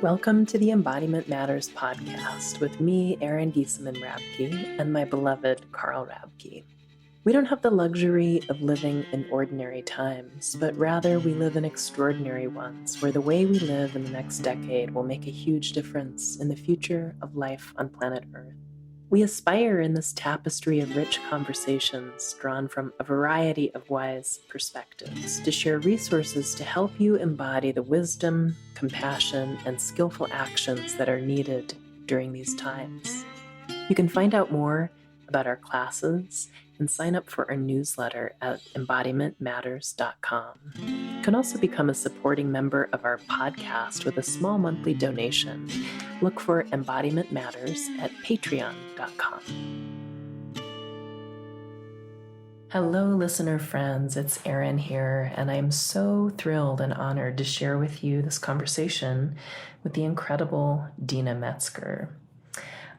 Welcome to the Embodiment Matters podcast with me, Erin Giesemann-Rabke, and my beloved Carl Rabke. We don't have the luxury of living in ordinary times, but rather we live in extraordinary ones where the way we live in the next decade will make a huge difference in the future of life on planet Earth. We aspire in this tapestry of rich conversations drawn from a variety of wise perspectives to share resources to help you embody the wisdom, compassion, and skillful actions that are needed during these times. You can find out more about our classes and sign up for our newsletter at embodimentmatters.com. You can also become a supporting member of our podcast with a small monthly donation. Look for Embodiment Matters at patreon.com. Hello, listener friends. It's Erin here, and I'm so thrilled and honored to share with you this conversation with the incredible Deena Metzger.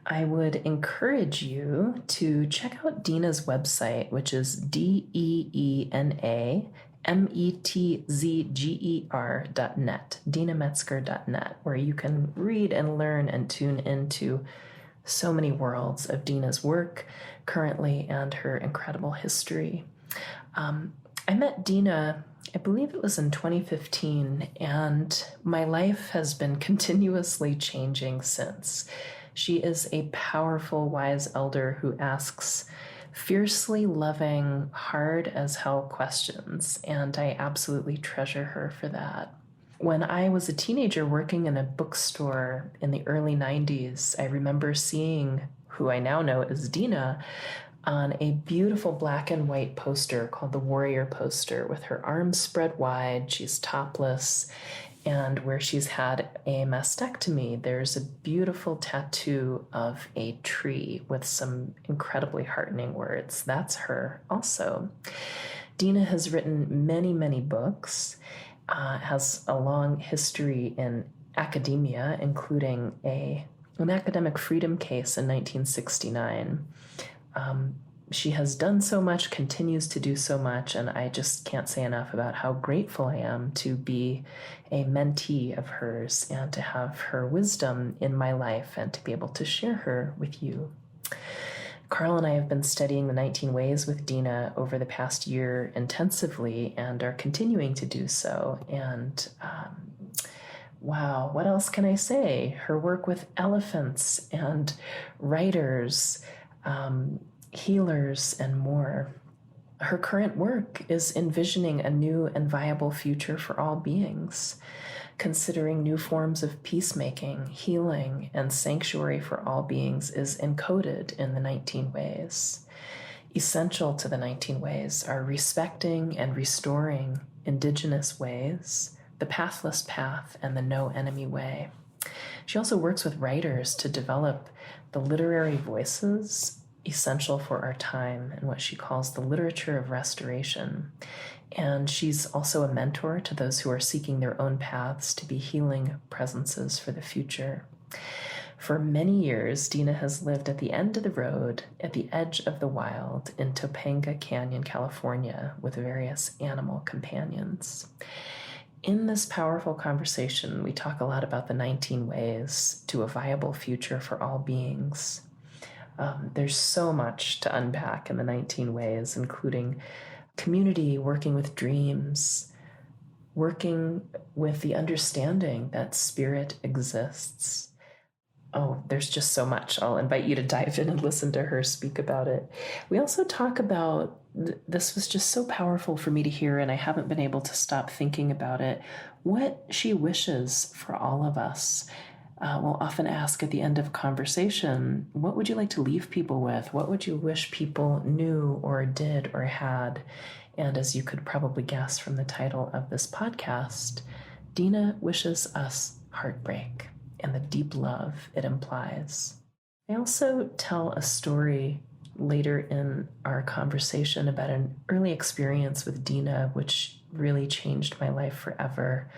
I would encourage you to check out Deena's website, which is DeenaMetzger.net, DeenaMetzger.net, where you can read and learn and tune into so many worlds of Deena's work currently and her incredible history. I met Deena, I believe it was in 2015, and my life has been continuously changing since. She is a powerful, wise elder who asks fiercely loving, hard as hell questions, and I absolutely treasure her for that. When I was a teenager working in a bookstore in the early 90s, I remember seeing who I now know as Deena on a beautiful black and white poster called the Warrior Poster with her arms spread wide, she's topless, and where she's had a mastectomy, there's a beautiful tattoo of a tree with some incredibly heartening words. That's her also. Deena has written many, many books, has a long history in academia, including an academic freedom case in 1969. She has done so much, continues to do so much, and I just can't say enough about how grateful I am to be a mentee of hers and to have her wisdom in my life and to be able to share her with you. Carl and I have been studying the 19 Ways with Deena over the past year intensively and are continuing to do so. And wow, what else can I say? Her work with elephants and writers, healers, and more. Her current work is envisioning a new and viable future for all beings, considering new forms of peacemaking, healing, and sanctuary for all beings is encoded in the 19 Ways. Essential to the 19 Ways are respecting and restoring Indigenous ways, the Pathless Path, and the No Enemy Way. She also works with writers to develop the literary voices essential for our time and what she calls the literature of restoration. And she's also a mentor to those who are seeking their own paths to be healing presences for the future. For many years, Deena has lived at the end of the road, at the edge of the wild, in Topanga Canyon, California, with various animal companions. In this powerful conversation, we talk a lot about the 19 Ways to a viable future for all beings. There's so much to unpack in the 19 Ways, including community, working with dreams, working with the understanding that spirit exists. Oh, there's just so much. I'll invite you to dive in and listen to her speak about it. We also talk about, this was just so powerful for me to hear, and I haven't been able to stop thinking about it, what she wishes for all of us. We'll often ask at the end of a conversation, what would you like to leave people with? What would you wish people knew or did or had? And as you could probably guess from the title of this podcast, Deena wishes us heartbreak and the deep love it implies. I also tell a story later in our conversation about an early experience with Deena, which really changed my life forever.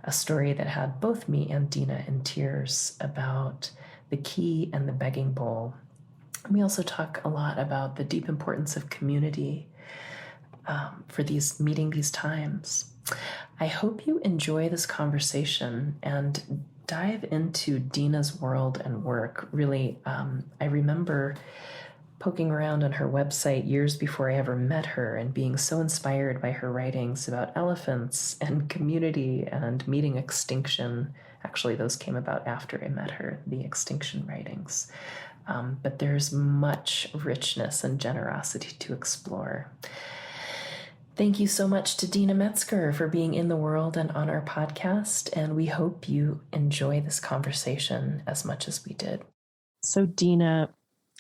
A story that had both me and Deena in tears about the key and the begging bowl. We also talk a lot about the deep importance of community for these times. I hope you enjoy this conversation and dive into Deena's world and work, really, I remember poking around on her website years before I ever met her and being so inspired by her writings about elephants and community and meeting extinction. Actually, those came about after I met her, the extinction writings. But there's much richness and generosity to explore. Thank you so much to Deena Metzger for being in the world and on our podcast, and we hope you enjoy this conversation as much as we did. So, Deena,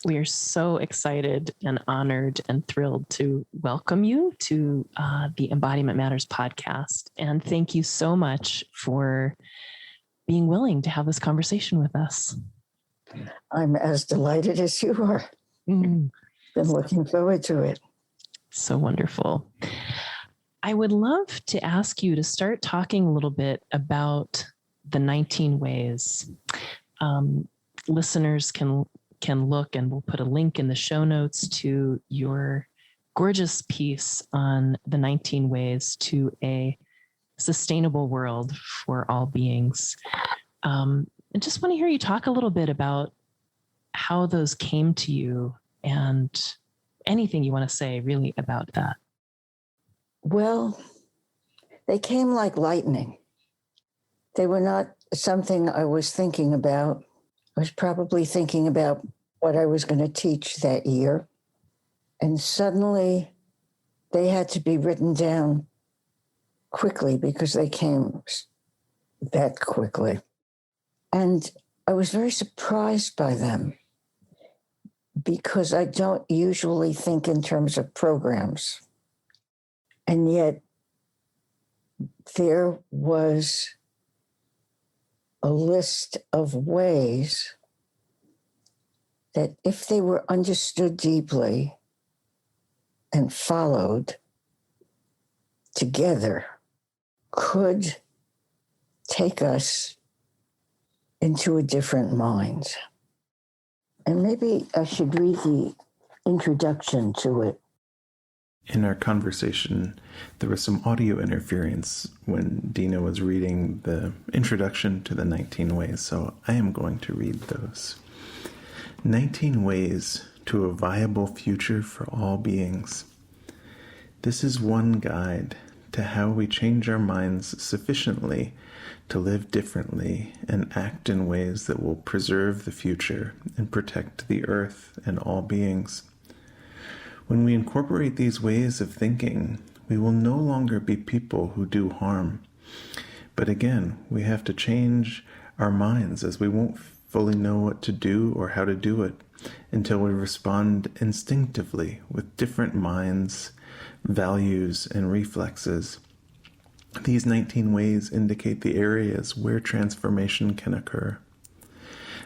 we are so excited and honored and thrilled to welcome you to the Embodiment Matters podcast. And thank you so much for being willing to have this conversation with us. I'm as delighted as you are. Been looking forward to it. So wonderful. I would love to ask you to start talking a little bit about the 19 ways. Listeners can look, and we'll put a link in the show notes to your gorgeous piece on the 19 ways to a sustainable world for all beings. I just want to hear you talk a little bit about how those came to you and anything you want to say really about that. Well, they came like lightning. They were not something I was thinking about. I was probably thinking about what I was going to teach that year. And suddenly they had to be written down quickly because they came that quickly. And I was very surprised by them because I don't usually think in terms of programs. And yet there was a list of ways that if they were understood deeply and followed together, could take us into a different mind. And maybe I should read the introduction to it. In our conversation, there was some audio interference when Deena was reading the introduction to the 19 ways, so I am going to read those. 19 ways to a viable future for all beings. This is one guide to how we change our minds sufficiently to live differently and act in ways that will preserve the future and protect the earth and all beings. When we incorporate these ways of thinking, we will no longer be people who do harm. But again, we have to change our minds, as we won't fully know what to do or how to do it until we respond instinctively with different minds, values, and reflexes. These 19 ways indicate the areas where transformation can occur.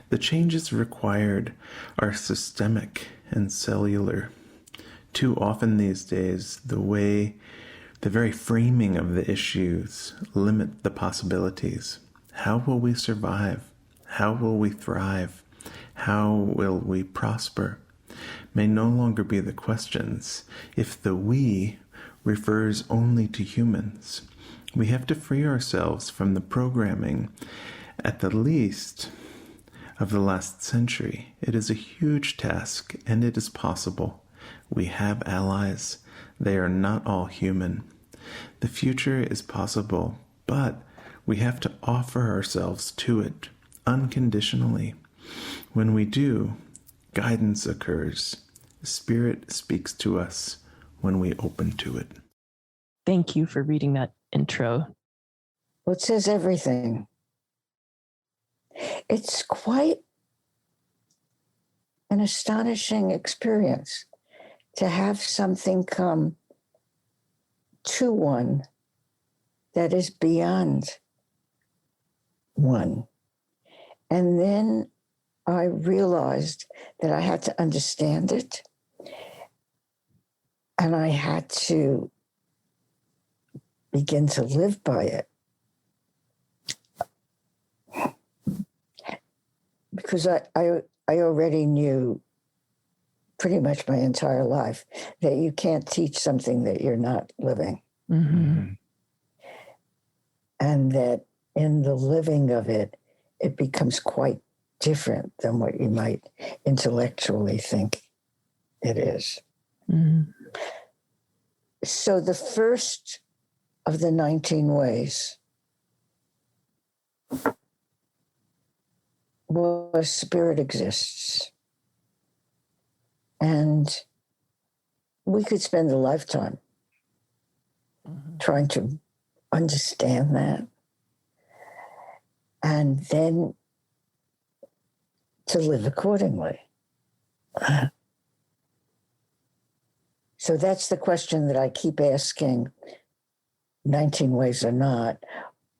The changes required are systemic and cellular. Too often these days, the very framing of the issues limit the possibilities. How will we survive? How will we thrive? How will we prosper? May no longer be the questions if the we refers only to humans. We have to free ourselves from the programming, at the least, of the last century. It is a huge task, and it is possible. We have allies. They are not all human. The future is possible, but we have to offer ourselves to it unconditionally. When we do, guidance occurs. Spirit speaks to us when we open to it. Thank you for reading that intro. Well, it says everything. It's quite an astonishing experience to have something come to one that is beyond one. And then I realized that I had to understand it, and I had to begin to live by it. Because I already knew pretty much my entire life that you can't teach something that you're not living. Mm-hmm. And that in the living of it, it becomes quite different than what you might intellectually think it is. Mm-hmm. So the first of the 19 ways was spirit exists. And we could spend a lifetime trying to understand that. And then to live accordingly. So that's the question that I keep asking, 19 ways or not.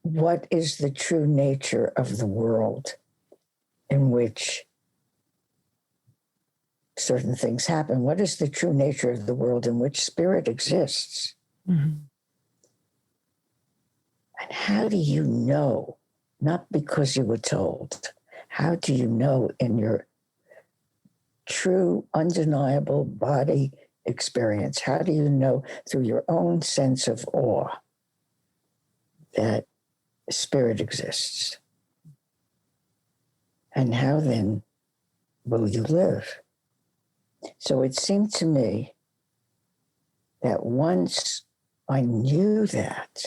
What is the true nature of the world in which certain things happen? What is the true nature of the world in which spirit exists? Mm-hmm. And how do you know? Not because you were told. How do you know in your true, undeniable body experience? How do you know through your own sense of awe that spirit exists? And how then will you live? So it seemed to me that once I knew that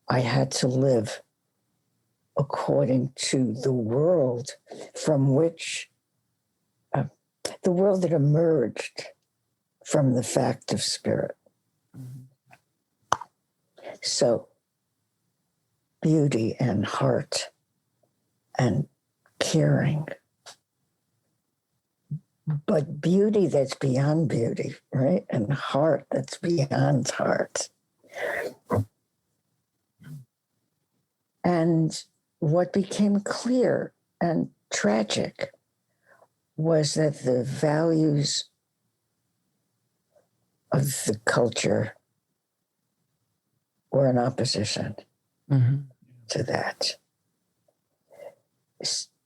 I had to live according to the world from which, the world that emerged from the fact of spirit. So beauty and heart and caring, but beauty that's beyond beauty, right? And heart that's beyond heart. And what became clear and tragic was that the values of the culture were in opposition to that.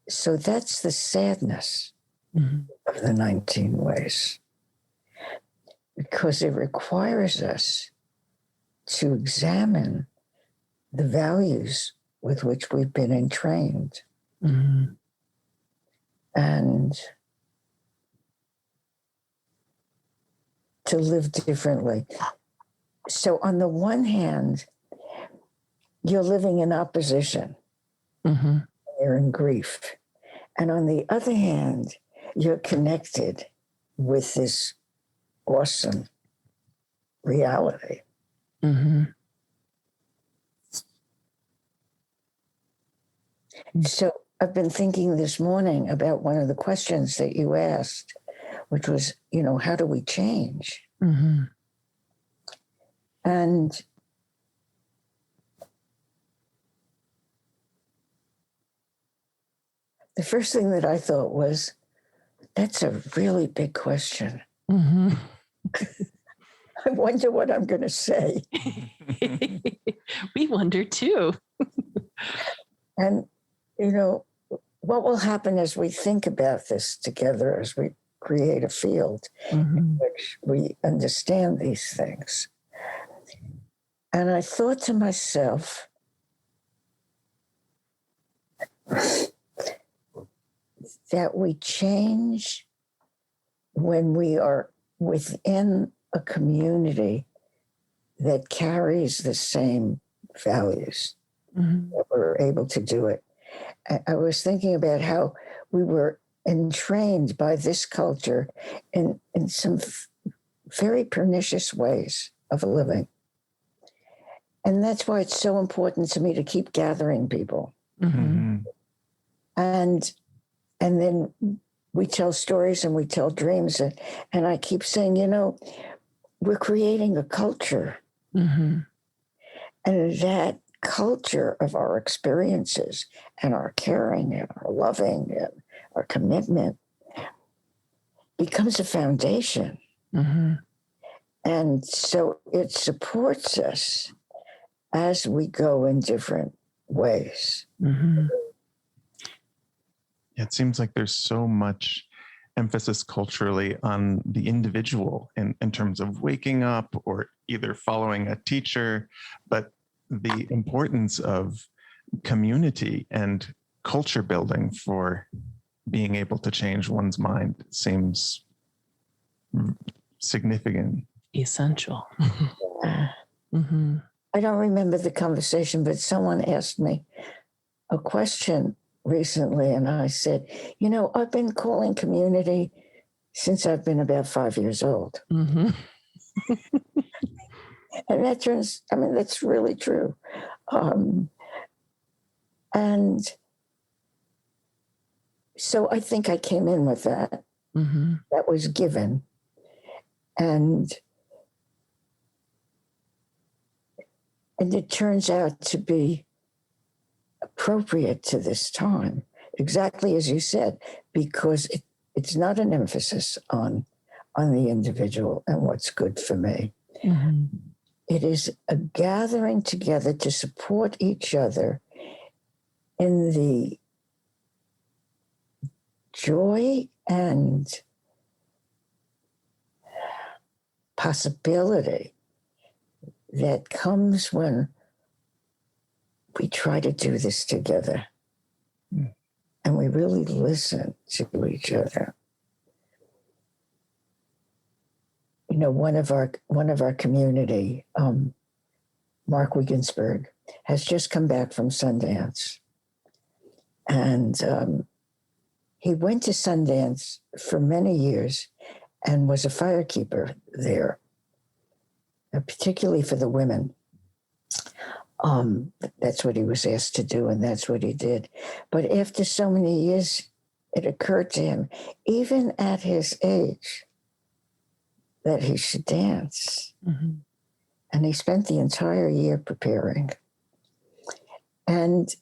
So that's the sadness of the 19 ways, because it requires us to examine the values with which we've been entrained. And to live differently. So on the one hand, you're living in opposition. You're in grief. And on the other hand, you're connected with this awesome reality. So I've been thinking this morning about one of the questions that you asked, which was, how do we change? And the first thing that I thought was, that's a really big question. I wonder what I'm going to say. We wonder too. And, what will happen as we think about this together, as we create a field in which we understand these things? And I thought to myself, that we change when we are within a community that carries the same values, that we're able to do it. I was thinking about how we were entrained by this culture in some very pernicious ways of living. And that's why it's so important to me to keep gathering people. And then we tell stories and we tell dreams. And I keep saying, we're creating a culture. And that culture of our experiences and our caring and our loving and our commitment becomes a foundation. And so it supports us as we go in different ways. It seems like there's so much emphasis culturally on the individual in terms of waking up or either following a teacher, but the importance of community and culture building for being able to change one's mind seems significant. Essential. I don't remember the conversation, but someone asked me a question recently, and I said, I've been calling community since I've been about 5 years old. And that's really true. And so I think I came in with that. That was given. And it turns out to be appropriate to this time, exactly as you said, because it's not an emphasis on the individual and what's good for me. It is a gathering together to support each other in the joy and possibility that comes when we try to do this together and we really listen to each other. One of our community, Mark Wiggensberg, has just come back from Sundance, and he went to Sundance for many years and was a firekeeper there, particularly for the women. That's what he was asked to do, and that's what he did. But after so many years, it occurred to him, even at his age, that he should dance. And he spent the entire year preparing. And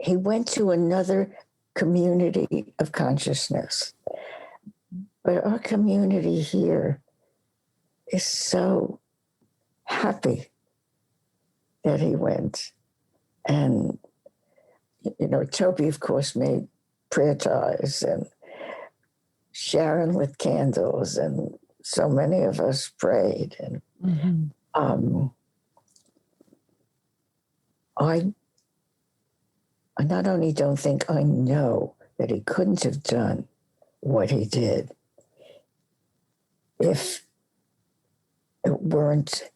he went to another community of consciousness. But our community here is so happy that he went. And, Toby, of course, made prayer ties, and Sharon lit candles, and so many of us prayed. And I not only don't think, I know that he couldn't have done what he did if it weren't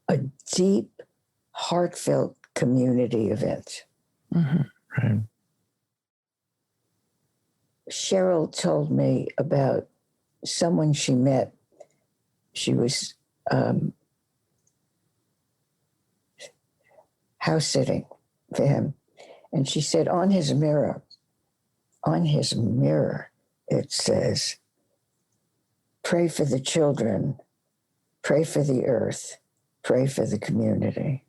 a deep, heartfelt community event. Right. Cheryl told me about someone she met. She was house sitting for him. And she said on his mirror, it says, pray for the children, pray for the earth, pray for the community.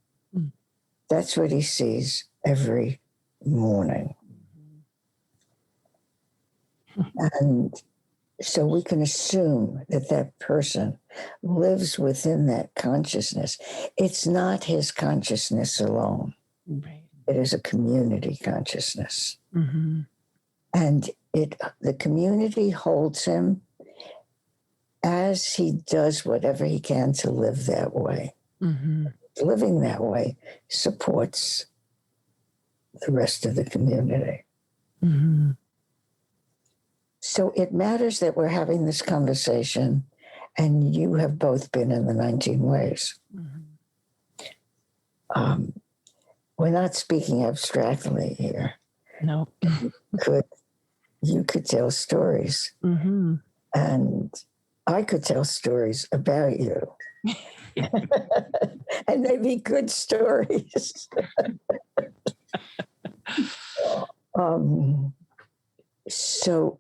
That's what he sees every morning. And so we can assume that person lives within that consciousness. It's not his consciousness alone. Right. It is a community consciousness. And the community holds him as he does whatever he can to live that way. Living that way supports the rest of the community. So it matters that we're having this conversation, and you have both been in the 19 ways. We're not speaking abstractly here. No. You could tell stories, and I could tell stories about you. And they'd be good stories. So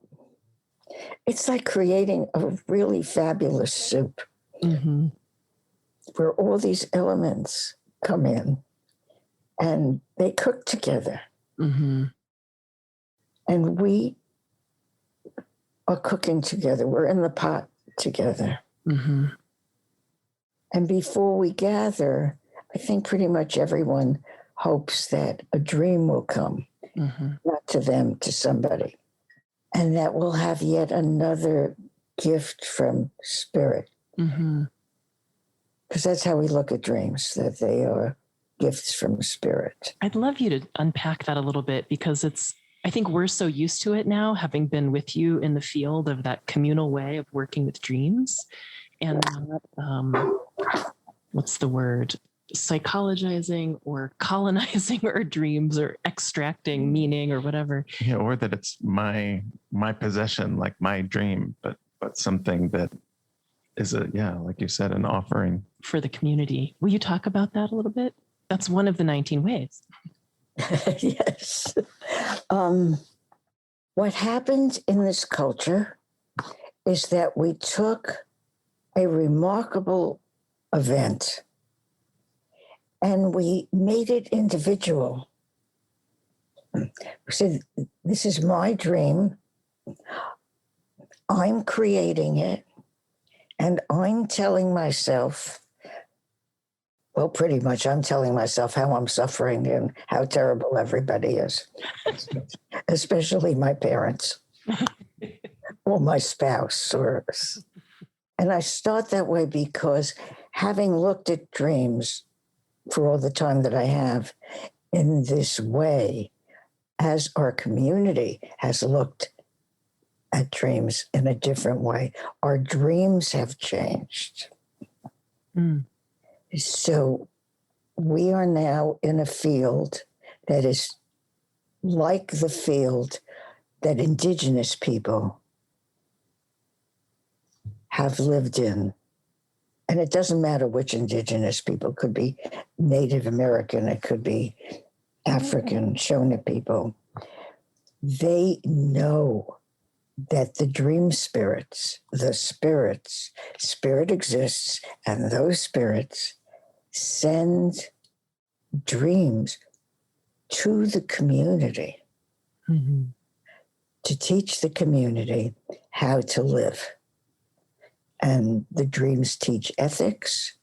it's like creating a really fabulous soup where all these elements come in and they cook together. And we are cooking together. We're in the pot together. And before we gather, I think pretty much everyone hopes that a dream will come, not to them, to somebody. and that we'll have yet another gift from spirit. Mm-hmm. Because that's how we look at dreams, that they are gifts from spirit. I'd love you to unpack that a little bit, because I think we're so used to it now, having been with you in the field of that communal way of working with dreams, and not, what's the word? Psychologizing or colonizing our dreams or extracting meaning or whatever. Yeah, or that it's my possession, like my dream, but something that is like you said, an offering for the community. Will you talk about that a little bit? That's one of the 19 ways. Yes. What happened in this culture is that we took a remarkable event and we made it individual. We said, this is my dream. I'm creating it. And I'm telling myself, well, pretty much I'm telling myself how I'm suffering and how terrible everybody is, especially my parents or my spouse. And I start that way because having looked at dreams for all the time that I have in this way, as our community has looked at dreams in a different way, our dreams have changed. Mm. So we are now in a field that is like the field that Indigenous people have lived in. And it doesn't matter which Indigenous people. It could be Native American, it could be African, Shona people. They know that the dream spirits, spirit exists, and those spirits send dreams to the community to teach the community how to live. And the dreams teach ethics.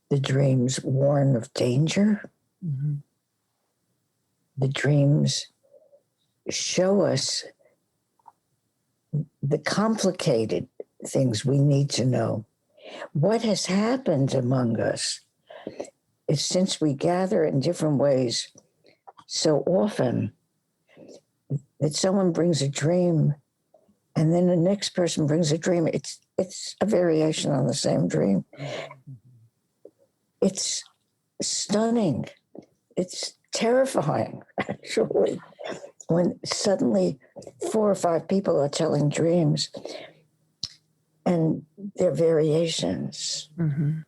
The dreams warn of danger. Mm-hmm. The dreams show us the complicated things we need to know. What has happened among us is, since we gather in different ways so often, that someone brings a dream and then the next person brings a dream. It's a variation on the same dream. It's stunning. It's terrifying, actually, when suddenly 4 or 5 people are telling dreams and their variations. Mm-hmm.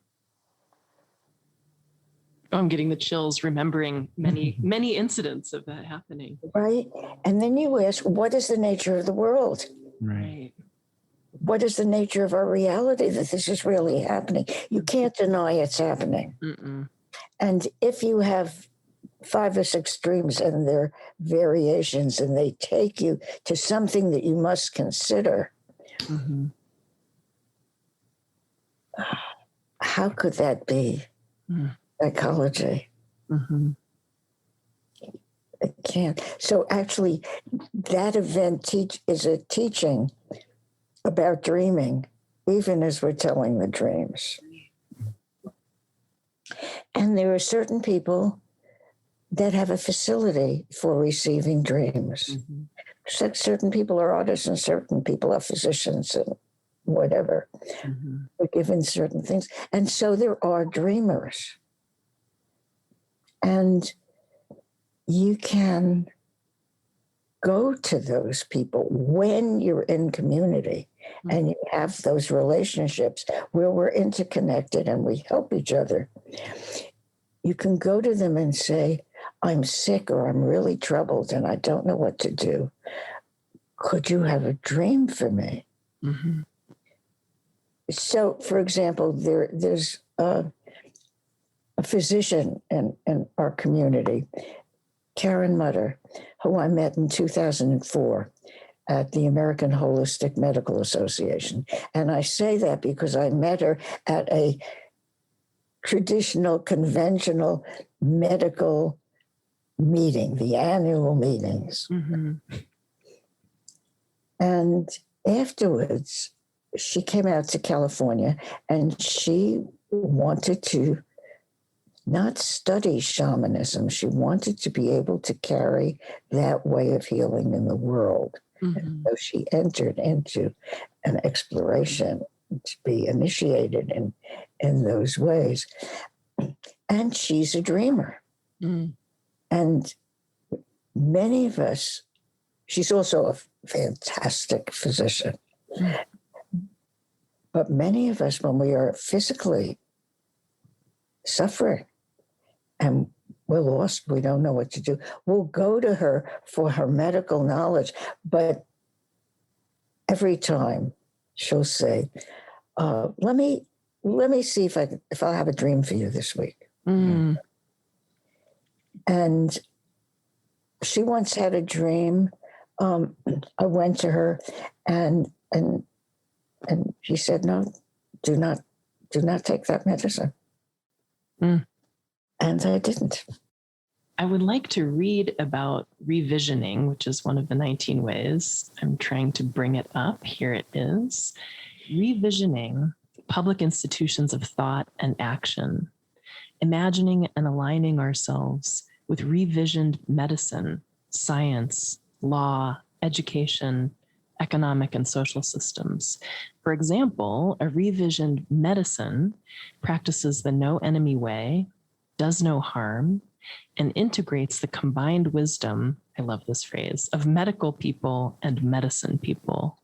Oh, I'm getting the chills remembering many incidents of that happening. Right? And then you ask, what is the nature of the world? Right. What is the nature of our reality that this is really happening? You can't deny it's happening. Mm-mm. And if you have 5 or 6 dreams and their variations, and they take you to something that you must consider, mm-hmm. How could that be? Psychology. Mm-hmm. It can't. So actually, that event is a teaching about dreaming, even as we're telling the dreams. And there are certain people that have a facility for receiving dreams. Mm-hmm. Certain people are artists and certain people are physicians and whatever. Mm-hmm. We're given certain things. And so there are dreamers. And you can go to those people when you're in community and you have those relationships where we're interconnected and we help each other. You can go to them and say, I'm sick or I'm really troubled and I don't know what to do. Could you have a dream for me? Mm-hmm. So, for example, there's a physician in our community, Karen Mutter, who I met in 2004 at the American Holistic Medical Association. And I say that because I met her at a traditional, conventional medical meeting, the annual meetings. Mm-hmm. And afterwards, she came out to California and she wanted to not study shamanism. She wanted to be able to carry that way of healing in the world. Mm-hmm. And so she entered into an exploration to be initiated in those ways. And she's a dreamer. Mm. And many of us, she's also a fantastic physician. Mm. But many of us, when we are physically suffering and we're lost, we don't know what to do, we'll go to her for her medical knowledge. But every time she'll say, let me see if I'll have a dream for you this week. Mm. And she once had a dream. I went to her and she said, no, do not take that medicine. Mm. And I didn't. I would like to read about revisioning, which is one of the 19 ways. I'm trying to bring it up. Here it is. Revisioning public institutions of thought and action, imagining and aligning ourselves with revisioned medicine, science, law, education, economic and social systems. For example, a revisioned medicine practices the no enemy way, does no harm, and integrates the combined wisdom, I love this phrase, of medical people and medicine people,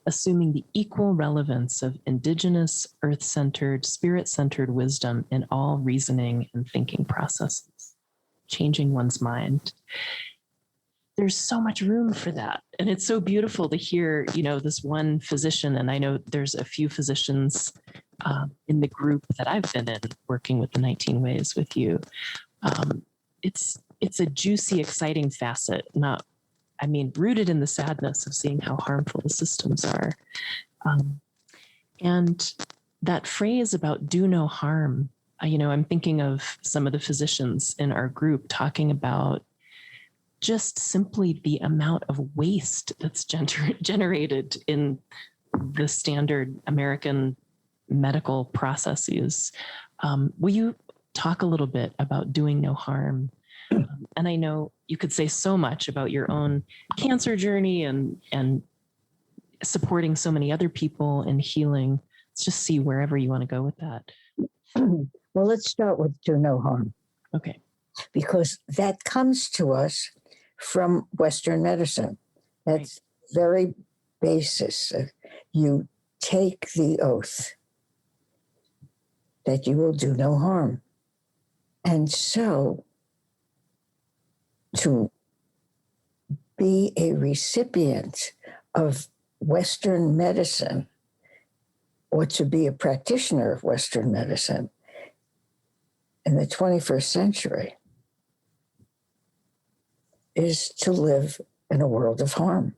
assuming the equal relevance of Indigenous, earth-centered, spirit-centered wisdom in all reasoning and thinking processes, changing one's mind. There's so much room for that. And it's so beautiful to hear, this one physician, and I know there's a few physicians in the group that I've been in working with the 19 ways with you. It's a juicy, exciting facet, rooted in the sadness of seeing how harmful the systems are. And that phrase about do no harm, I'm thinking of some of the physicians in our group talking about just simply the amount of waste that's generated in the standard American medical processes. Will you talk a little bit about doing no harm? And I know you could say so much about your own cancer journey and supporting so many other people in healing. Let's just see wherever you want to go with that. Well, let's start with do no harm. Okay. Because that comes to us from Western medicine. That's very basis. You take the oath that you will do no harm. And so to be a recipient of Western medicine or to be a practitioner of Western medicine in the 21st century is to live in a world of harm.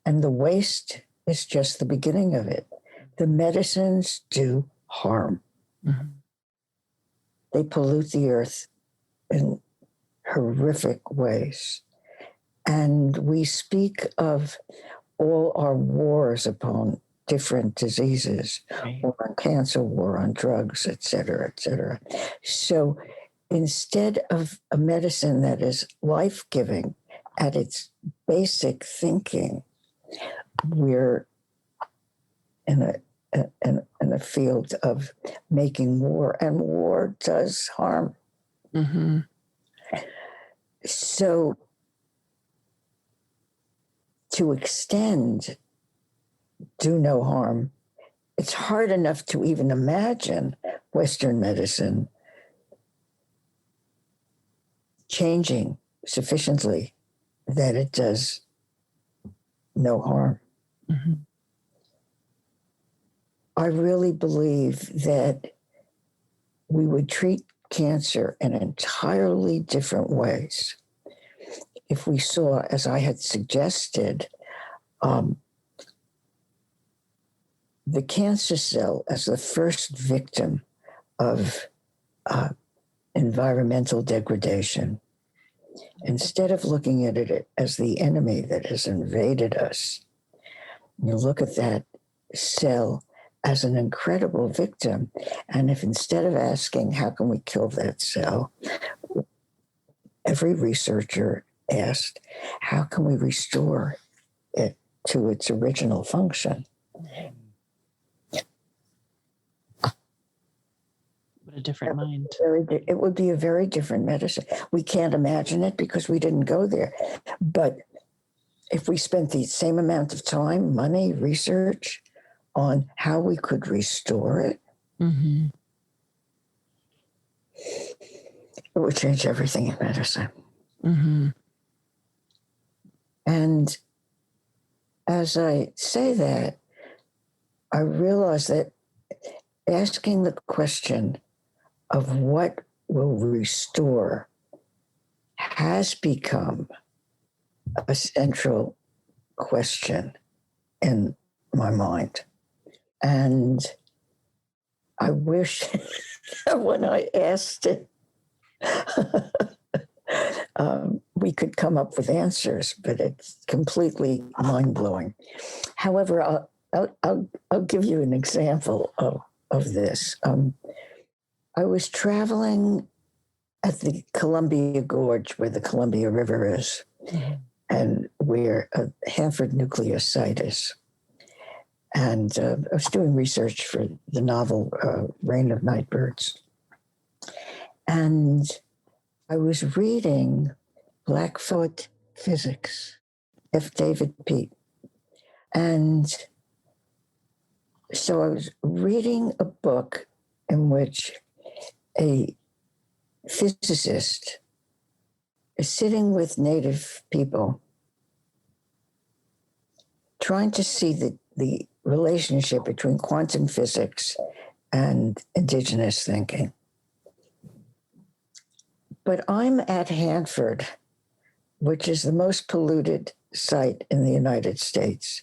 And the waste is just the beginning of it. The medicines do harm. Mm-hmm. They pollute the earth in horrific ways. And we speak of all our wars upon different diseases, war on cancer, war on drugs, et cetera, et cetera. So instead of a medicine that is life-giving at its basic thinking, we're in a field of making war, and war does harm. Mm-hmm. So to extend do no harm, it's hard enough to even imagine Western medicine changing sufficiently that it does no harm. Mm-hmm. I really believe that we would treat cancer in entirely different ways if we saw, as I had suggested, the cancer cell as the first victim of environmental degradation instead of looking at it as the enemy that has invaded us, you look at that cell as an incredible victim. And if instead of asking, how can we kill that cell, every researcher asked, how can we restore it to its original function? What a different mind. It would be a very different medicine. We can't imagine it because we didn't go there. But if we spent the same amount of time, money, research on how we could restore it, Mm-hmm. it would change everything in medicine. Mm-hmm. And as I say that, I realize that asking the question of what will restore has become a central question in my mind. And I wish that when I asked it, we could come up with answers, but it's completely mind-blowing. However, I'll give you an example of this. I was traveling at the Columbia Gorge, where the Columbia River is, Mm-hmm. and where a Hanford nuclear site is. And I was doing research for the novel Reign of Nightbirds. And I was reading Blackfoot Physics, F. David Pete. And so I was reading a book in which a physicist is sitting with native people trying to see the relationship between quantum physics and indigenous thinking. But I'm at Hanford, which is the most polluted site in the United States,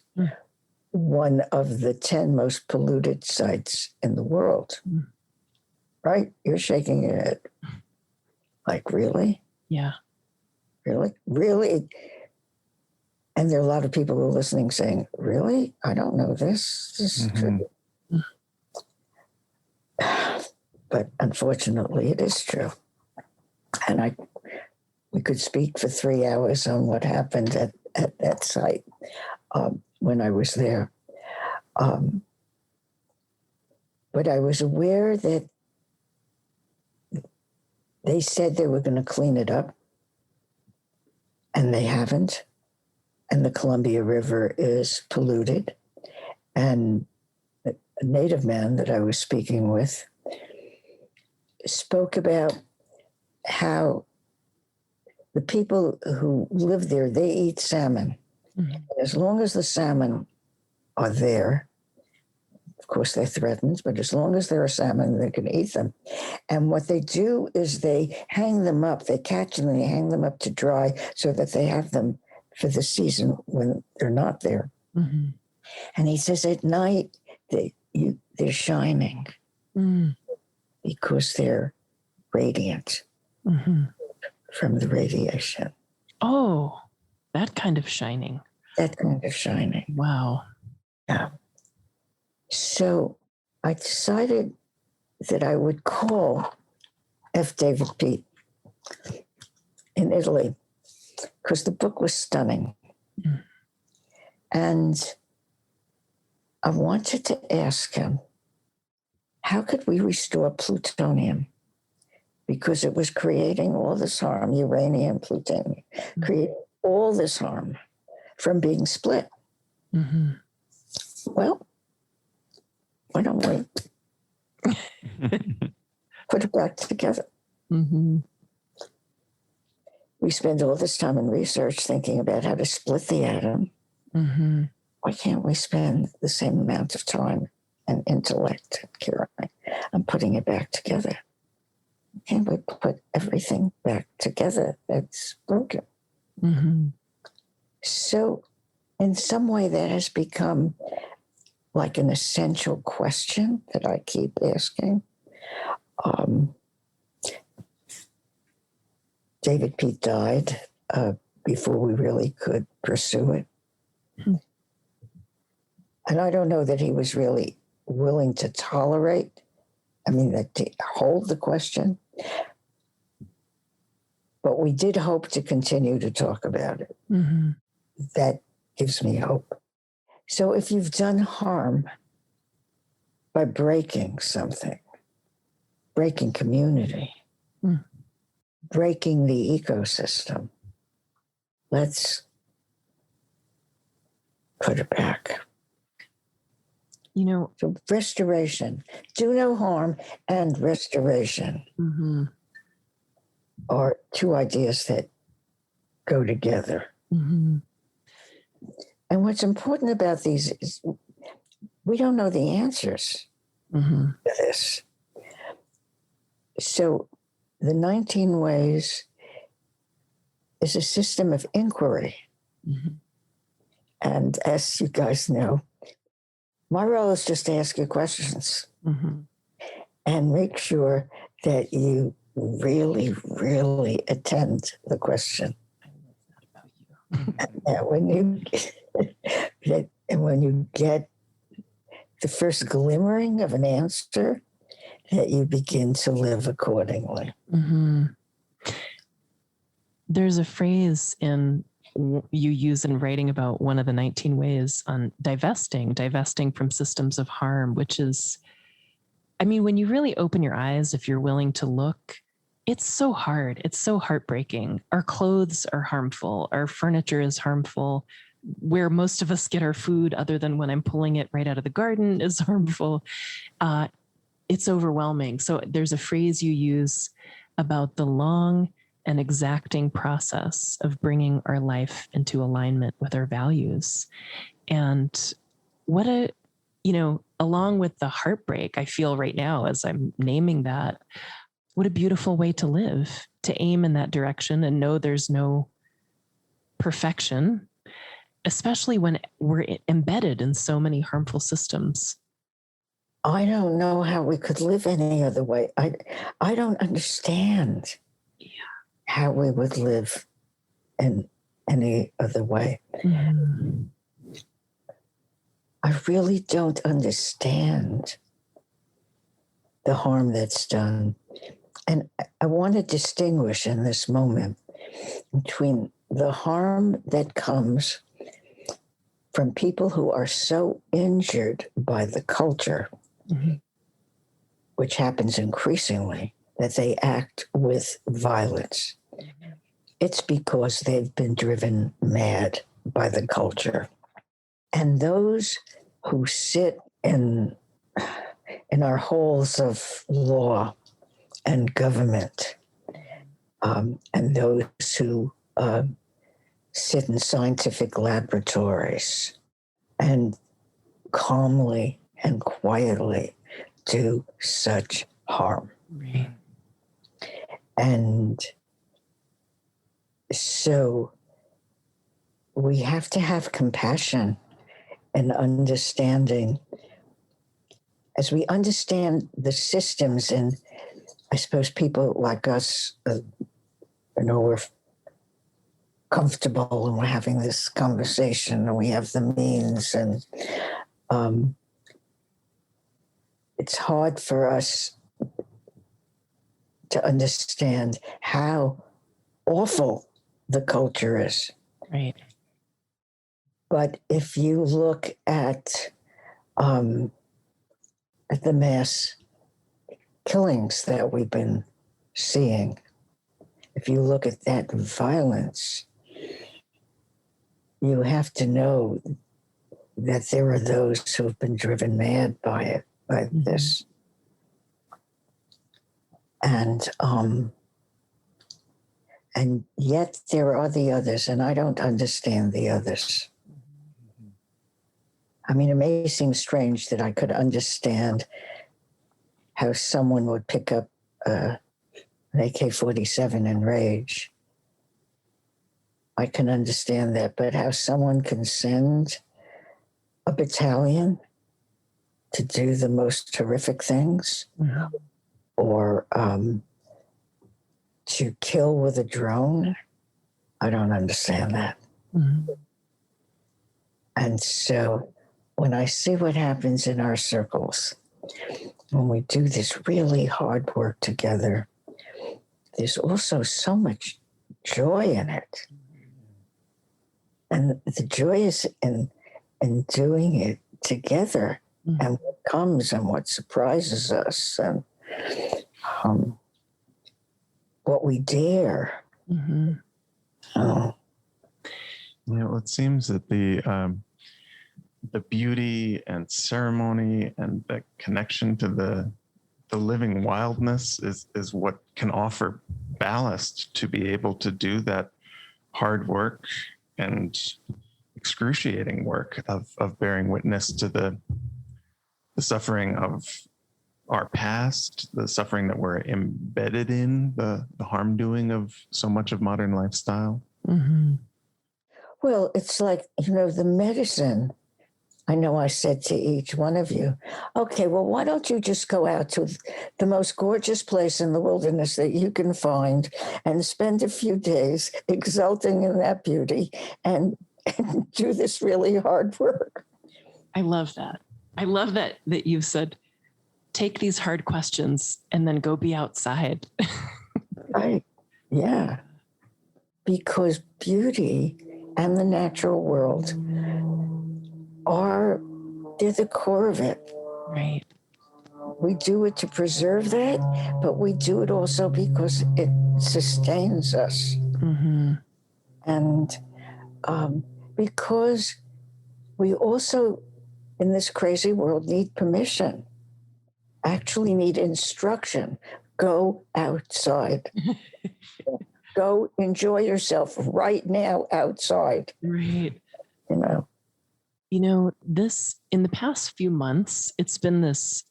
one of the 10 most polluted sites in the world. Right? You're shaking your head. Like, really? Yeah. Really? Really? And there are a lot of people who are listening saying, really? I don't know this. This is true. But unfortunately, it is true. And we could speak for 3 hours on what happened at that site when I was there. But I was aware that they said they were going to clean it up, and they haven't. And the Columbia River is polluted. And a native man that I was speaking with spoke about how the people who live there, they eat salmon. Mm-hmm. As long as the salmon are there, of course they're threatened, but as long as there are salmon, they can eat them. And what they do is they hang them up, they catch them and they hang them up to dry so that they have them for the season when they're not there. Mm-hmm. And he says at night, they're shining because they're radiant from the radiation. Oh, that kind of shining. That kind of shining. Wow. Yeah. So I decided that I would call F. David Pete in Italy because the book was stunning. Mm. And I wanted to ask him, how could we restore plutonium? Because it was creating all this harm, uranium, plutonium, creating all this harm from being split. Mm-hmm. Well, why don't we put it back together? Mm-hmm. We spend all this time in research thinking about how to split the atom. Mm-hmm. Why can't we spend the same amount of time and intellect and caring on putting it back together? Can't we put everything back together that's broken? Mm-hmm. So in some way that has become like an essential question that I keep asking. David Pete died before we really could pursue it. And I don't know that he was really willing to tolerate, to hold the question. But we did hope to continue to talk about it. Mm-hmm. That gives me hope. So if you've done harm by breaking something, breaking community, breaking the ecosystem, let's put it back. So restoration, do no harm and restoration are two ideas that go together. Mm-hmm. And what's important about these is we don't know the answers to this. So the 19 Ways is a system of inquiry. Mm-hmm. And as you guys know, my role is just to ask you questions and make sure that you really, really attend the question. And when you get the first glimmering of an answer, that you begin to live accordingly. Mm-hmm. There's a phrase you use in writing about one of the 19 ways on divesting from systems of harm, which is, when you really open your eyes, if you're willing to look, it's so hard. It's so heartbreaking. Our clothes are harmful. Our furniture is harmful. Where most of us get our food, other than when I'm pulling it right out of the garden, is harmful. It's overwhelming. So there's a phrase you use about the long and exacting process of bringing our life into alignment with our values. And along with the heartbreak I feel right now as I'm naming that, what a beautiful way to live, to aim in that direction and know there's no perfection, especially when we're embedded in so many harmful systems. I don't know how we could live any other way. I don't understand how we would live in any other way. Mm-hmm. I really don't understand the harm that's done. And I want to distinguish in this moment between the harm that comes from people who are so injured by the culture, which happens increasingly, that they act with violence. It's because they've been driven mad by the culture. And those who sit in our halls of law and government, and those who sit in scientific laboratories and calmly and quietly do such harm. Right. And so we have to have compassion and understanding as we understand the systems. And I suppose people like us, we're comfortable and we're having this conversation and we have the means, and it's hard for us to understand how awful the culture is. Right. But if you look at the mass killings that we've been seeing, if you look at that violence, you have to know that there are those who have been driven mad by it, by this. And yet there are the others, and I don't understand the others. It may seem strange that I could understand how someone would pick up an AK-47 and rage. I can understand that, but how someone can send a battalion to do the most horrific things, or to kill with a drone. I don't understand that. Mm-hmm. And so when I see what happens in our circles, when we do this really hard work together, there's also so much joy in it. And the joy is in doing it together, Mm-hmm. and what comes and what surprises us, and what we dare. Mm-hmm. Well, it seems that the beauty and ceremony and the connection to the living wildness is what can offer ballast to be able to do that hard work and excruciating work of bearing witness to the suffering of our past, the suffering that we're embedded in, the harm doing of so much of modern lifestyle. Mm-hmm. Well, it's like, the medicine. I know I said to each one of you, okay, well, why don't you just go out to the most gorgeous place in the wilderness that you can find and spend a few days exulting in that beauty and do this really hard work. I love that. I love that you've said, take these hard questions and then go be outside. Right. Yeah. Because beauty and the natural world they're the core of it. Right. We do it to preserve that, but we do it also because it sustains us. Mm-hmm. And because we also, in this crazy world, need permission, actually need instruction. Go outside. Go enjoy yourself right now outside. Right. This, in the past few months, it's been this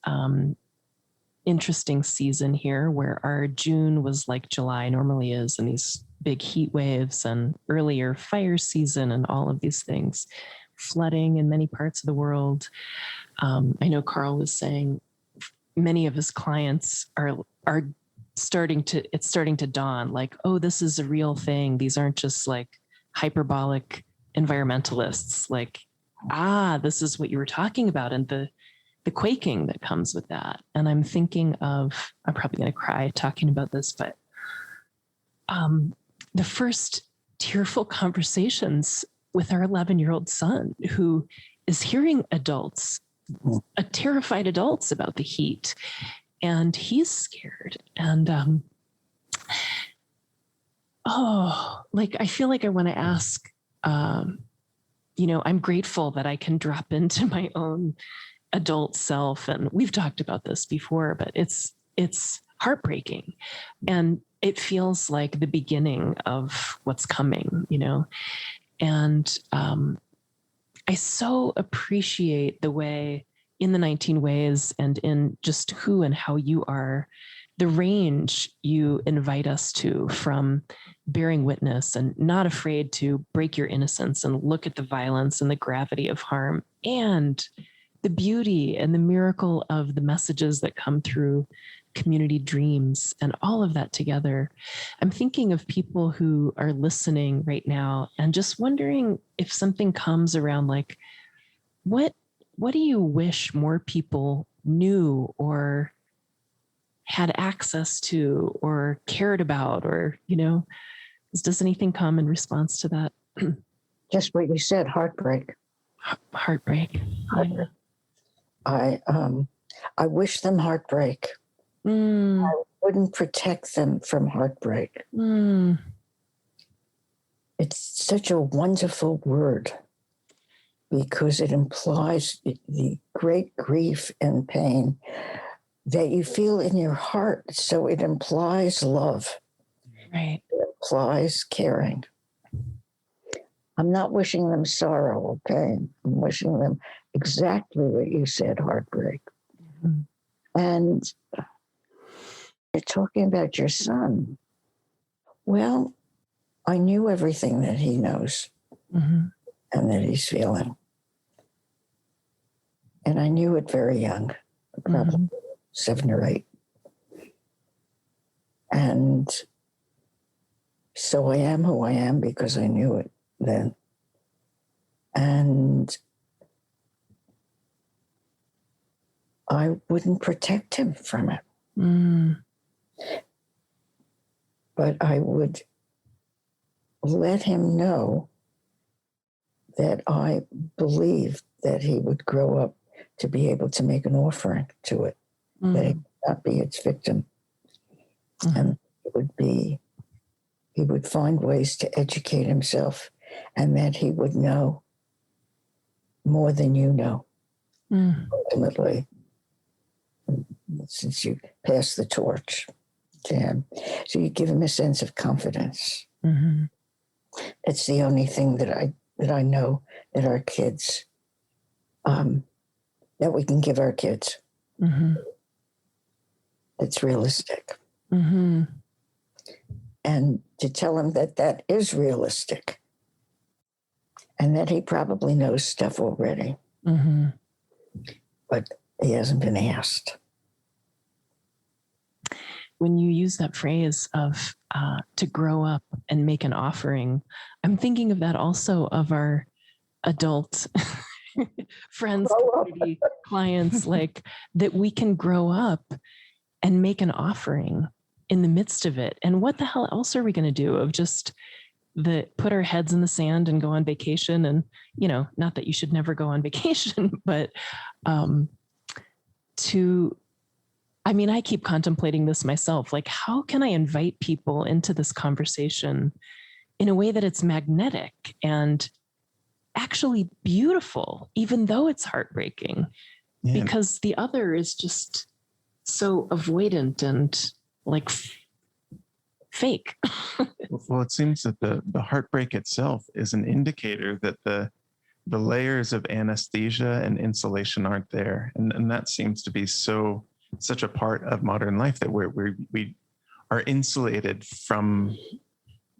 interesting season here where our June was like July normally is, and these big heat waves and earlier fire season and all of these things, flooding in many parts of the world. I know Carl was saying many of his clients are starting to dawn, like, oh, this is a real thing. These aren't just like hyperbolic environmentalists, like, this is what you were talking about, and the quaking that comes with that. And I'm thinking of, I'm probably going to cry talking about this, but the first tearful conversations with our 11-year-old son, who is hearing terrified adults about the heat, and he's scared. And I feel like I want to ask, I'm grateful that I can drop into my own adult self. And we've talked about this before, but it's heartbreaking. And it feels like the beginning of what's coming, And I so appreciate the way in the 19 ways and in just who and how you are, the range you invite us to, from bearing witness and not afraid to break your innocence and look at the violence and the gravity of harm, and the beauty and the miracle of the messages that come through community dreams, and all of that together. I'm thinking of people who are listening right now and just wondering if something comes around like, what do you wish more people knew or had access to or cared about, or, does anything come in response to that? just what you said, heartbreak. Heartbreak. Heartbreak. I wish them heartbreak. I wouldn't protect them from heartbreak. It's such a wonderful word because it implies the great grief and pain that you feel in your heart. So it implies love. Right. It implies caring. I'm not wishing them sorrow or pain. I'm wishing them exactly what you said, heartbreak. Mm-hmm. And you're talking about your son. Well, I knew everything that he knows and that he's feeling. And I knew it very young, probably 7 or 8. And So I am who I am because I knew it then. And I wouldn't protect him from it. But I would let him know that I believed that he would grow up to be able to make an offering to it, that he would not be its victim. And he would find ways to educate himself, and that he would know more than you know, ultimately, since you pass the torch to him. So you give him a sense of confidence. It's the only thing that I know that our kids, that we can give our kids. It's realistic. And to tell him that that is realistic, and that he probably knows stuff already, but he hasn't been asked. When you use that phrase of to grow up and make an offering, I'm thinking of that also of our adult friends, community, clients, like that we can grow up and make an offering in the midst of it. And what the hell else are we going to do of just put our heads in the sand and go on vacation? And, not that you should never go on vacation, but I keep contemplating this myself. Like, how can I invite people into this conversation in a way that it's magnetic and actually beautiful, even though it's heartbreaking? Yeah. Because the other is just so avoidant and like fake. Well, it seems that the heartbreak itself is an indicator that the layers of anesthesia and insulation aren't there. And that seems to be such a part of modern life, that we are insulated from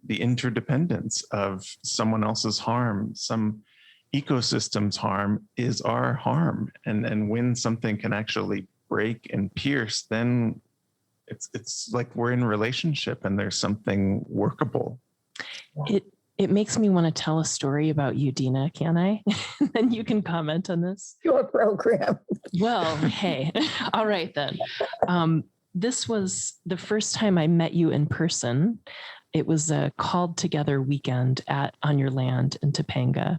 the interdependence of someone else's harm. Some ecosystem's harm is our harm. And when something can actually break and pierce, then it's like we're in a relationship and there's something workable. It makes me want to tell a story about you, Deena, can I? And you can comment on this. Your program. Well, hey, all right then. This was the first time I met you in person. It was a called together weekend on your land in Topanga.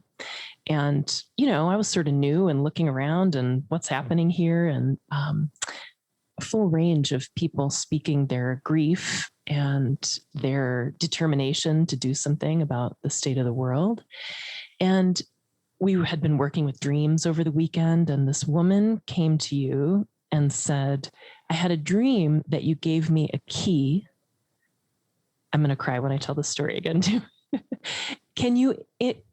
And, I was sort of new and looking around and what's happening here, and a full range of people speaking their grief and their determination to do something about the state of the world. And we had been working with dreams over the weekend, and this woman came to you and said, I had a dream that you gave me a key. I'm going to cry when I tell the story again too. Can you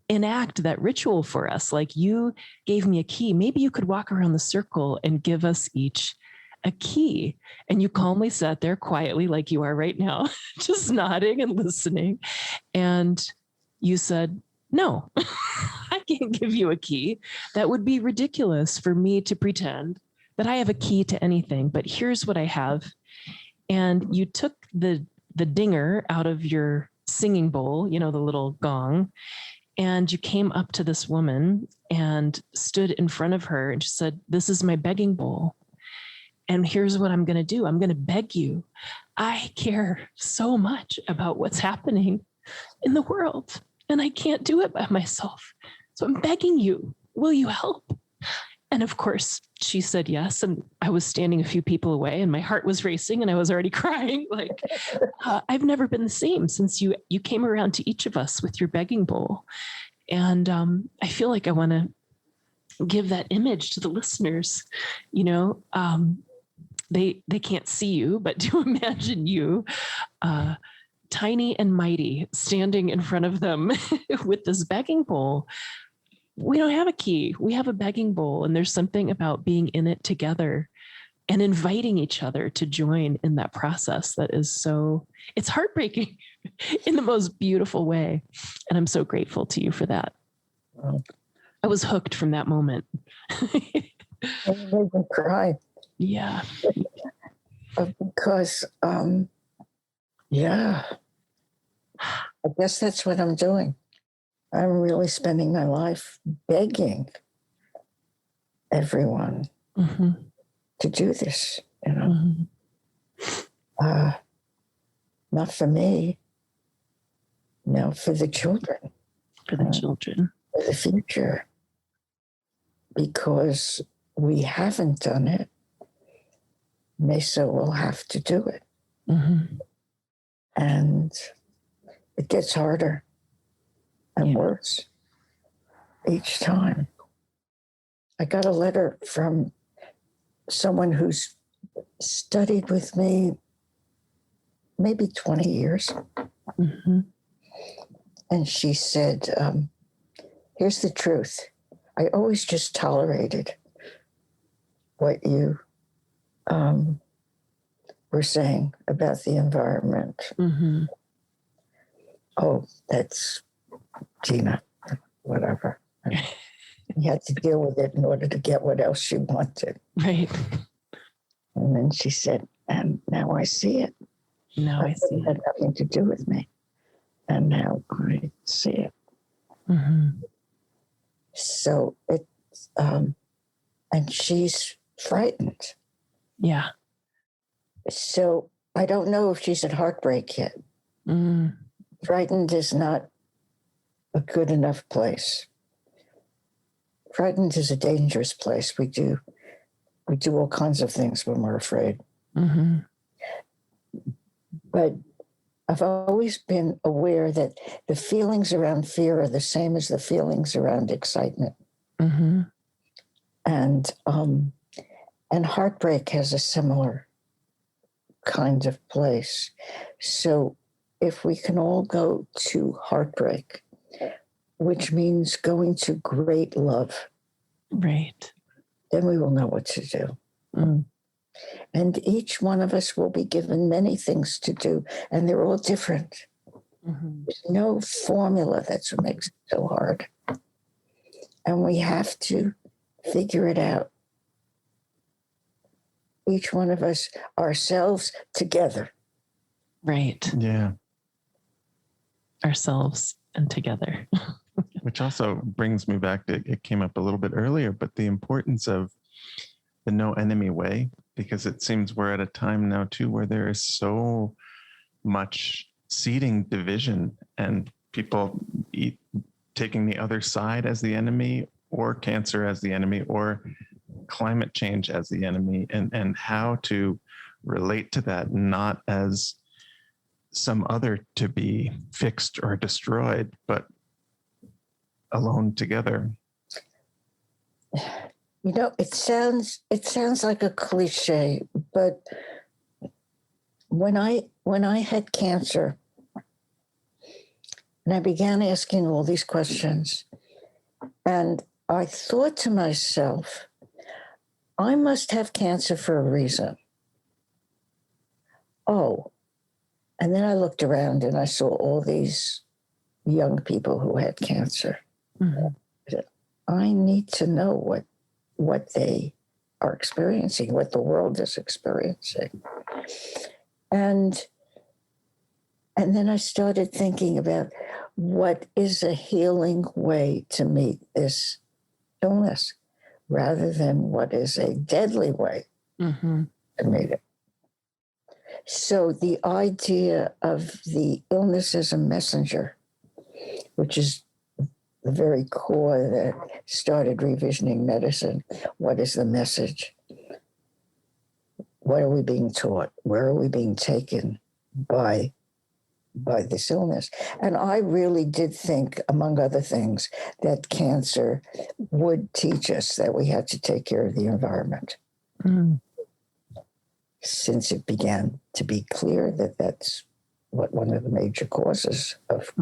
enact that ritual for us? Like, you gave me a key. Maybe you could walk around the circle and give us each a key. And you calmly sat there quietly, like you are right now, just nodding and listening. And you said, no, I can't give you a key. That would be ridiculous for me to pretend that I have a key to anything, but here's what I have. And you took the dinger out of your singing bowl, the little gong, and you came up to this woman and stood in front of her and just said, this is my begging bowl. And here's what I'm going to do. I'm going to beg you. I care so much about what's happening in the world, and I can't do it by myself. So I'm begging you, will you help? And of course, she said yes. And I was standing a few people away and my heart was racing and I was already crying. Like, I've never been the same since you came around to each of us with your begging bowl. And I feel like I want to give that image to the listeners. They can't see you, but to imagine you, tiny and mighty, standing in front of them with this begging bowl. We don't have a key. We have a begging bowl. And there's something about being in it together and inviting each other to join in that process that is it's heartbreaking in the most beautiful way. And I'm so grateful to you for that. Wow. I was hooked from that moment. You made me cry. Yeah. Because, I guess that's what I'm doing. I'm really spending my life begging everyone Mm-hmm. to do this, Mm-hmm. Not for me, no, for the children, For the children. for the future. Because we haven't done it, Mesa will have to do it. Mm-hmm. And it gets harder and worse each time. I got a letter from someone who's studied with me maybe 20 years. Mm-hmm. And she said, here's the truth. I always just tolerated what you were saying about the environment. Mm-hmm. Oh, that's Deena, whatever. And you had to deal with it in order to get what else she wanted. Right. And then she said, and now I see it. Now I see It had it. nothing to do with me. And now I see it. Mm-hmm. So it's, and she's frightened. Yeah. So I don't know if she's at heartbreak yet. Mm. Frightened is not a good enough place. Frightened is a dangerous place. We do all kinds of things when we're afraid. Mm-hmm. But I've always been aware that the feelings around fear are the same as the feelings around excitement. Mm-hmm. And heartbreak has a similar kind of place. So if we can all go to heartbreak, which means going to great love, Right. then we will know what to do. Mm. And each one of us will be given many things to do, and they're all different. Mm-hmm. There's no formula. That's what makes it so hard. And we have to figure it out. Each one of us, ourselves together. Right. Yeah. Ourselves and together. Which also brings me back to, it came up a little bit earlier, but the importance of the no enemy way, because it seems we're at a time now too where there is so much seeding division and people taking the other side as the enemy, or cancer as the enemy, or climate change as the enemy, and how to relate to that, not as some other to be fixed or destroyed, but alone together. You know, it sounds like a cliche, but when I had cancer and I began asking all these questions, and I thought to myself, I must have cancer for a reason. Oh, and then I looked around and I saw all these young people who had cancer. Mm-hmm. I need to know what they are experiencing, what the world is experiencing. And then I started thinking about what is a healing way to meet this illness rather than what is a deadly way Mm-hmm. to meet it. So the idea of the illness as a messenger, which is the very core that started revisioning medicine. What is the message? What are we being taught? Where are we being taken by this illness? And I really did think, among other things, that cancer would teach us that we had to take care of the environment. Mm. Since it began to be clear that that's what one of the major causes of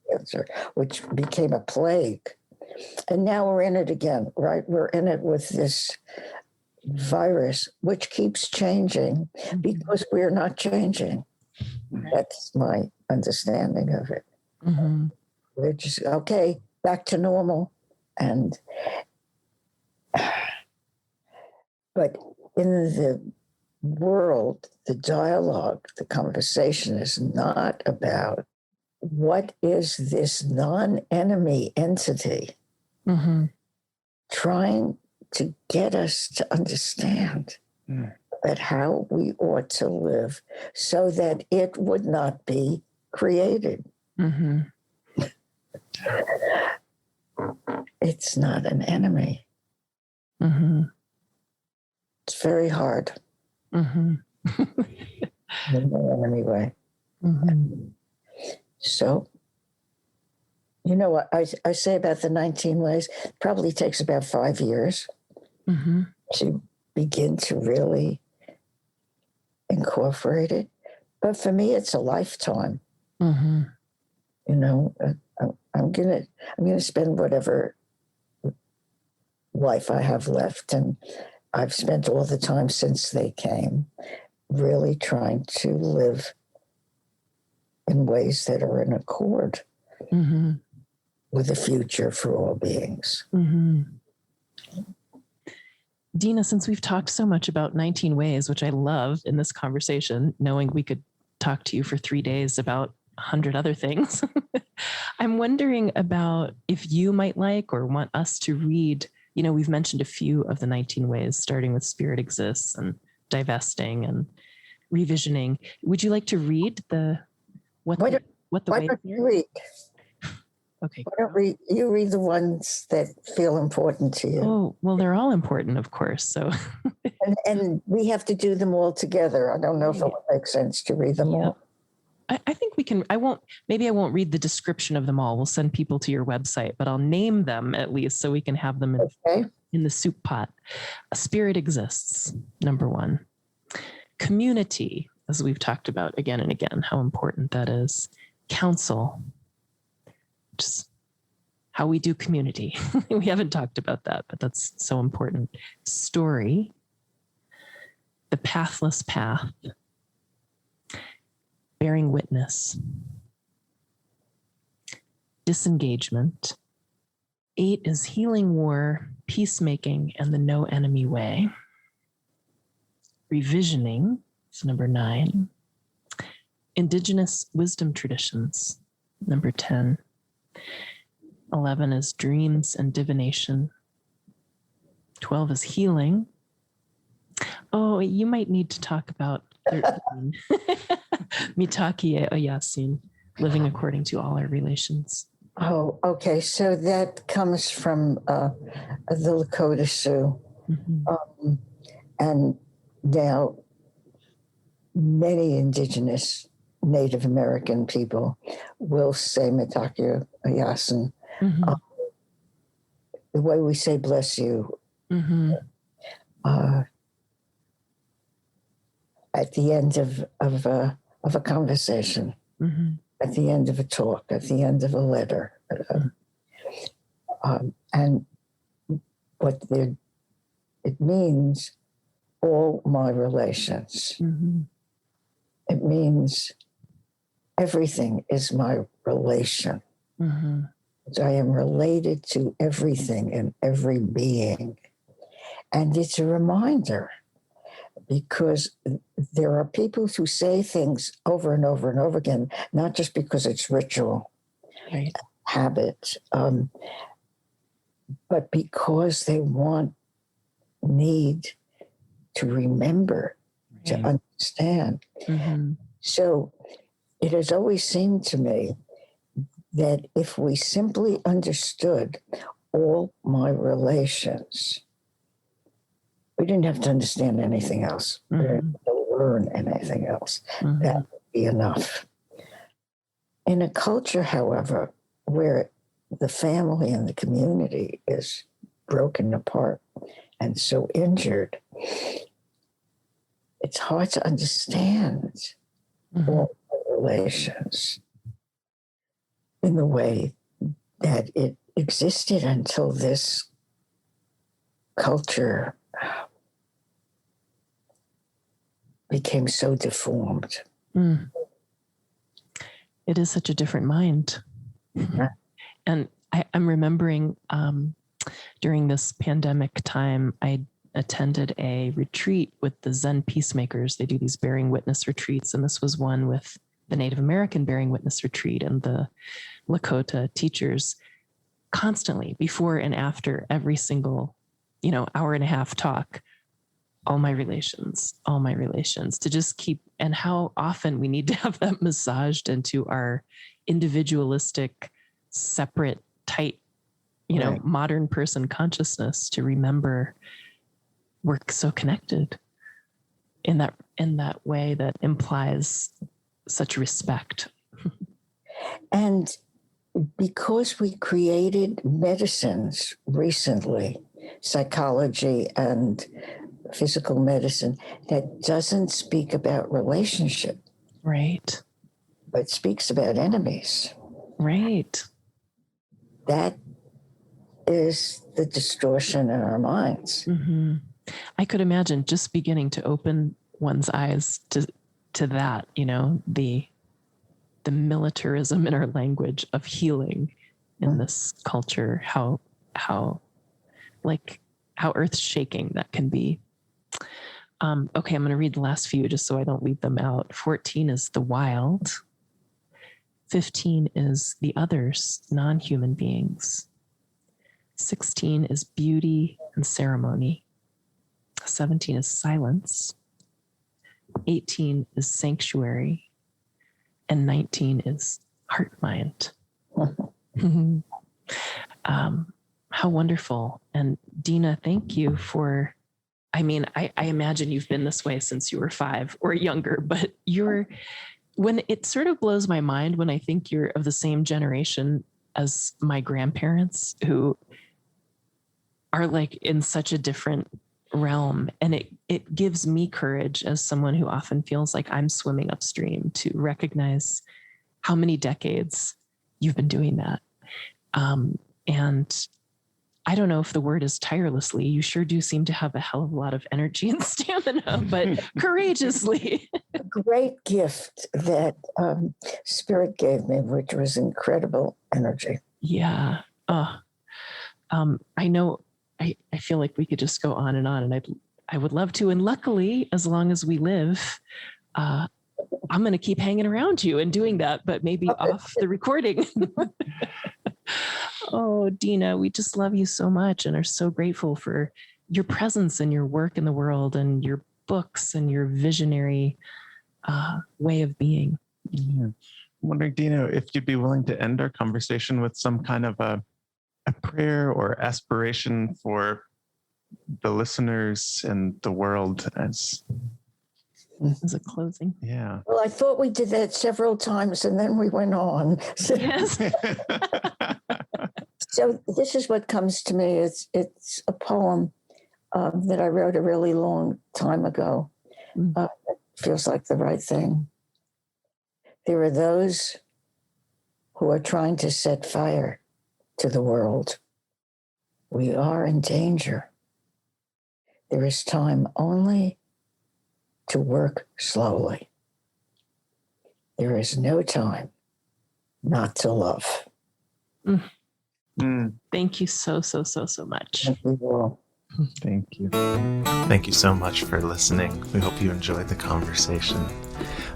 cancer, which became a plague. And now we're in it again, right? We're in it with this virus, which keeps changing because we're not changing. That's my understanding of it. Mm-hmm. We're just, okay, back to normal. But in the world, the dialogue, the conversation is not about what is this non-enemy entity trying to get us to understand that how we ought to live so that it would not be created. It's not an enemy. It's very hard in the enemy way. So, you know what I say about the 19 ways? It probably takes about 5 years to begin to really incorporate it. But for me, it's a lifetime. You know, I'm gonna spend whatever life I have left, and I've spent all the time since they came really trying to live in ways that are in accord with the future for all beings. Deena, since we've talked so much about 19 ways, which I love in this conversation, knowing we could talk to you for 3 days about 100 other things, I'm wondering about if you might like or want us to read, you know, we've mentioned a few of the 19 ways, starting with Spirit Exists and divesting and revisioning. Would you like to read what the Why don't you read? Okay. Why don't you read the ones that feel important to you? Oh, well, they're all important, of course. So, and we have to do them all together. I don't know if it would make sense to read them all. I think we can. I won't read the description of them all. We'll send people to your website, but I'll name them at least so we can have them in the soup pot. A Spirit Exists, number 1. Community, as we've talked about again and again, how important that is. Counsel, just how we do community. We haven't talked about that, but that's so important. Story, the Pathless Path, bearing witness, disengagement. 8 is healing war, peacemaking, and the no enemy way. Revisioning is number 9. Indigenous wisdom traditions, number 10. 11 is dreams and divination. 12 is healing. Oh, you might need to talk about 13. Mitaki Oyasin, living according to all our relations. Oh, okay. So that comes from the Lakota Sioux. And now many Indigenous Native American people will say Mitaki Oyasin. The way we say bless you. At the end of a conversation, at the end of a talk, at the end of a letter. And what it means, all my relations. It means everything is my relation. I am related to everything and every being. And it's a reminder, because there are people who say things over and over and over again, not just because it's ritual, habit, but because they need to remember, to understand. So it has always seemed to me that if we simply understood all my relations, we didn't have to understand anything else. We didn't have to learn anything else. That would be enough. In a culture, however, where the family and the community is broken apart and so injured, it's hard to understand all the relations in the way that it existed until this culture became so deformed. It is such a different mind. And I'm remembering during this pandemic time, I attended a retreat with the Zen peacemakers. They do these bearing witness retreats, and this was one with the Native American Bearing Witness Retreat and the Lakota teachers, constantly before and after every single, hour and a half talk, all my relations, to just keep, and how often we need to have that massaged into our individualistic, separate, tight, Right. modern person consciousness to remember we're so connected in that way that implies such respect. And because we created medicines recently, psychology and physical medicine, that doesn't speak about relationship, Right. but speaks about enemies. Right. That is the distortion in our minds. Mm-hmm. I could imagine just beginning to open one's eyes to that, the militarism in our language of healing in this culture, how earth shaking that can be. Okay, I'm going to read the last few just so I don't leave them out. 14 is the wild. 15 is the others, non-human beings. 16 is beauty and ceremony. 17 is silence. 18 is sanctuary. And 19 is heart mind. How wonderful. And Deena, thank you for, I imagine you've been this way since you were 5 or younger, but when it sort of blows my mind when I think you're of the same generation as my grandparents, who are like in such a different realm. And it gives me courage as someone who often feels like I'm swimming upstream to recognize how many decades you've been doing that. And I don't know if the word is tirelessly. You sure do seem to have a hell of a lot of energy and stamina, but courageously. A great gift that Spirit gave me, which was incredible energy. Yeah. I know. I feel like we could just go on, and I would love to. And luckily, as long as we live, I'm going to keep hanging around you and doing that, but maybe off the recording. Oh, Deena, we just love you so much and are so grateful for your presence and your work in the world and your books and your visionary way of being. Yeah. I'm wondering, Deena, if you'd be willing to end our conversation with some kind of a prayer or aspiration for the listeners and the world as a closing. Yeah. Well, I thought we did that several times and then we went on. Yes. So this is what comes to me. It's a poem that I wrote a really long time ago. It feels like the right thing. There are those who are trying to set fire to the world. We are in danger. There is time only to work slowly. There is no time not to love. Thank you so much. Thank you all. Thank you. Thank you so much for listening. We hope you enjoyed the conversation.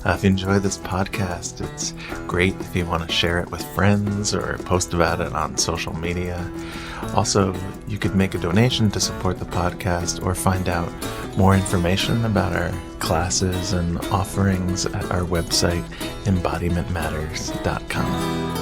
If you enjoy this podcast, it's great if you want to share it with friends or post about it on social media. Also, you could make a donation to support the podcast or find out more information about our classes and offerings at our website, embodimentmatters.com.